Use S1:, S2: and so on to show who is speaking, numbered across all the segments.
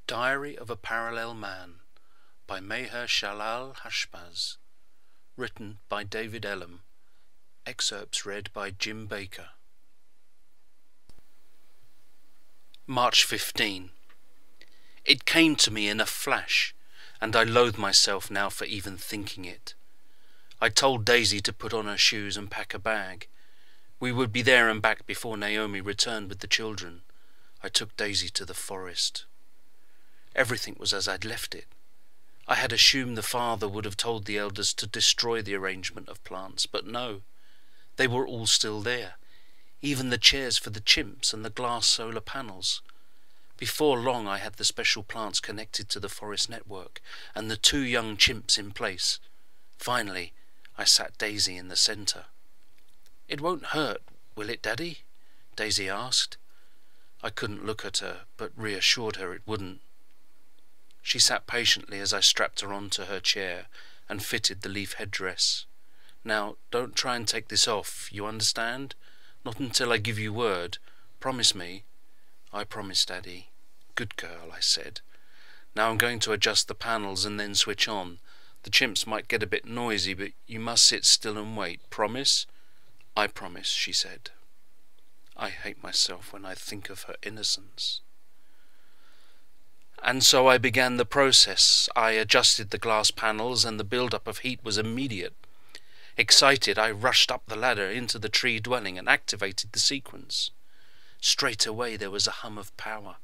S1: Diary of a Parallel Man by Meher Shalal Hashbaz. Written by David Elam. Excerpts read by Jim Baker. March 15. It came to me in a flash, and I loathe myself now for even thinking it. I told Daisy to put on her shoes and pack a bag. We would be there and back before Naomi returned with the children. I took Daisy to the forest. Everything was as I'd left it. I had assumed the father would have told the elders to destroy the arrangement of plants, but no. They were all still there, even the chairs for the chimps and the glass solar panels. Before long I had the special plants connected to the forest network, and the 2 young chimps in place. Finally, I sat Daisy in the centre. "It won't hurt, will it, Daddy?" Daisy asked. I couldn't look at her, but reassured her it wouldn't. She sat patiently as I strapped her onto her chair and fitted the leaf headdress. "Now, don't try and take this off, you understand? Not until I give you word. Promise me." "I promise, Daddy." "Good girl," I said. "Now I'm going to adjust the panels and then switch on. The chimps might get a bit noisy, but you must sit still and wait. Promise?" "I promise," she said. I hate myself when I think of her innocence. And so I began the process. I adjusted the glass panels, and the build-up of heat was immediate. Excited, I rushed up the ladder into the tree dwelling and activated the sequence. Straight away there was a hum of power.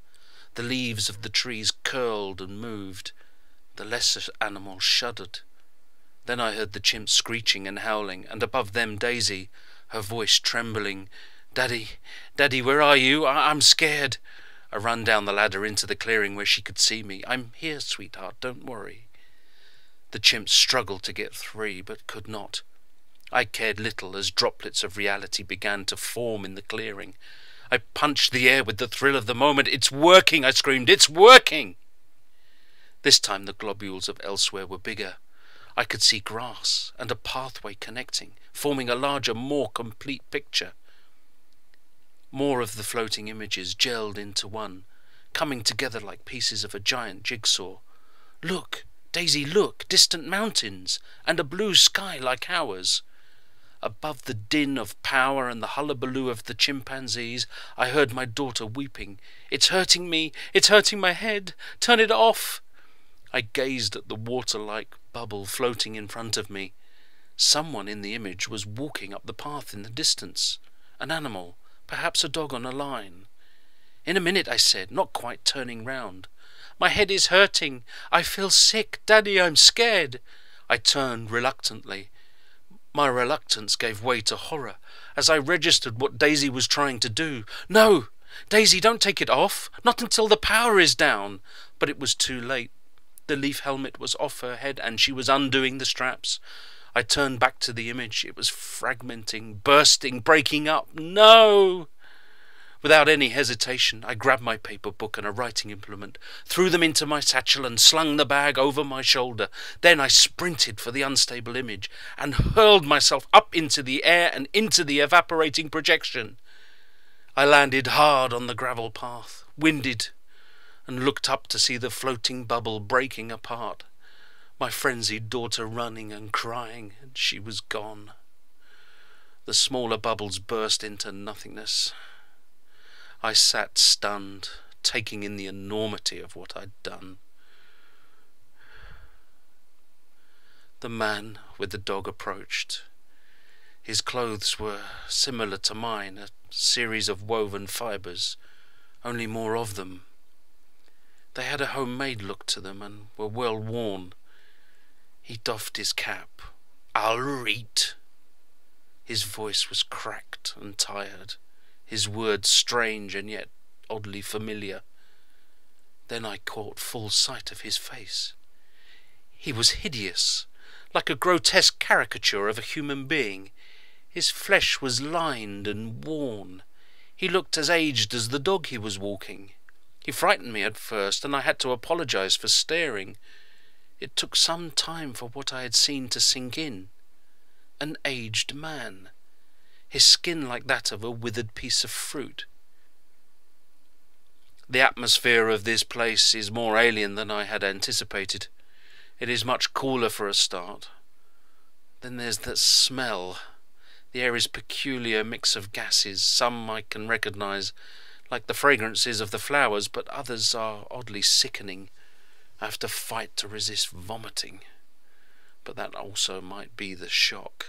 S1: The leaves of the trees curled and moved. The lesser animals shuddered. Then I heard the chimps screeching and howling, and above them Daisy, her voice trembling. Daddy, where are you? I'm scared." I ran down the ladder into the clearing where she could see me. "I'm here, sweetheart, don't worry." The chimps struggled to get free, but could not. I cared little as droplets of reality began to form in the clearing. I punched the air with the thrill of the moment. "It's working!" I screamed. "It's working!" This time the globules of elsewhere were bigger. I could see grass and a pathway connecting, forming a larger, more complete picture. More of the floating images gelled into one, coming together like pieces of a giant jigsaw. "Look, Daisy, look! Distant mountains, and a blue sky like ours." Above the din of power and the hullabaloo of the chimpanzees, I heard my daughter weeping. "It's hurting me! It's hurting my head! Turn it off!" I gazed at the water-like bubble floating in front of me. Someone in the image was walking up the path in the distance. An animal. Perhaps a dog on a line. "In a minute," I said, not quite turning round. "My head is hurting. I feel sick. Daddy, I'm scared." I turned reluctantly. My reluctance gave way to horror as I registered what Daisy was trying to do. "No! Daisy, don't take it off! Not until the power is down!" But it was too late. The leaf helmet was off her head and she was undoing the straps. I turned back to the image. It was fragmenting, bursting, breaking up. "No!" Without any hesitation, I grabbed my paper book and a writing implement, threw them into my satchel and slung the bag over my shoulder. Then I sprinted for the unstable image and hurled myself up into the air and into the evaporating projection. I landed hard on the gravel path, winded, and looked up to see the floating bubble breaking apart. My frenzied daughter running and crying, and she was gone. The smaller bubbles burst into nothingness. I sat stunned, taking in the enormity of what I'd done. The man with the dog approached. His clothes were similar to mine, a series of woven fibres, only more of them. They had a homemade look to them and were well worn. He doffed his cap. "I'll read." His voice was cracked and tired, his words strange and yet oddly familiar. Then I caught full sight of his face. He was hideous, like a grotesque caricature of a human being. His flesh was lined and worn. He looked as aged as the dog he was walking. He frightened me at first, and I had to apologize for staring. It took some time for what I had seen to sink in. An aged man, his skin like that of a withered piece of fruit. The atmosphere of this place is more alien than I had anticipated. It is much cooler for a start. Then there's that smell. The air is a peculiar mix of gases. Some I can recognize, like the fragrances of the flowers, but others are oddly sickening. I have to fight to resist vomiting. But that also might be the shock,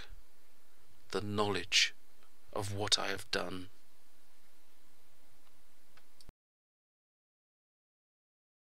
S1: the knowledge of what I have done.